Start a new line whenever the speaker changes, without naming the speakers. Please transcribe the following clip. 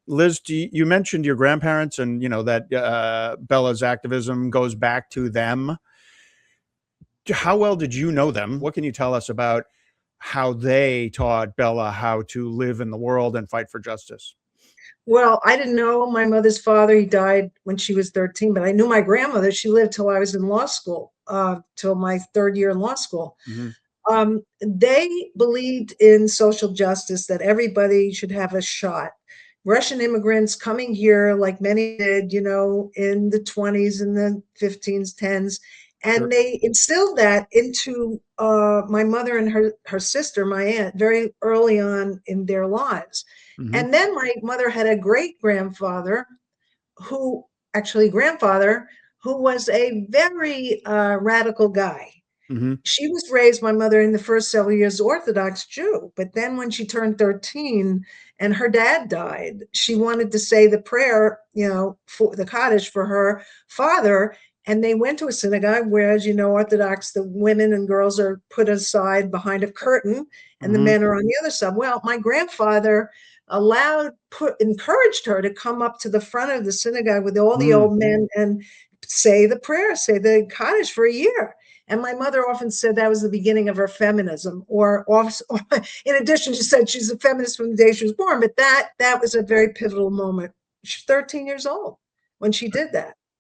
Liz, you mentioned your grandparents, and that Bella's activism goes back to them. How well did you know them? What can you tell us about how they taught Bella how to live in the world and fight for justice?
Well, I didn't know my mother's father. He died when she was 13, but I knew my grandmother. She lived till I was in law school, till my third year in law school.
Hmm.
They believed in social justice, that everybody should have a shot. Russian immigrants coming here, like many did, in the 20s and the 15s, 10s, and
Sure.
they instilled that into my mother and her sister, my aunt, very early on in their lives.
Hmm.
And then my mother had a great grandfather who, actually, grandfather, who was a very radical guy.
Hmm.
She was raised, my mother, in the first several years Orthodox Jew, but then when she turned 13 and her dad died, she wanted to say the prayer, for the Kaddish for her father. And they went to a synagogue where, as you know, Orthodox, the women and girls are put aside behind a curtain and the
Hmm.
men are on the other side. Well, my grandfather encouraged her to come up to the front of the synagogue with all the
Mm.
old men and say the prayer, say the Kaddish for a year. And my mother often said that was the beginning of her feminism. Or in addition, she said she's a feminist from the day she was born. But that was a very pivotal moment. She's 13 years old when she did that.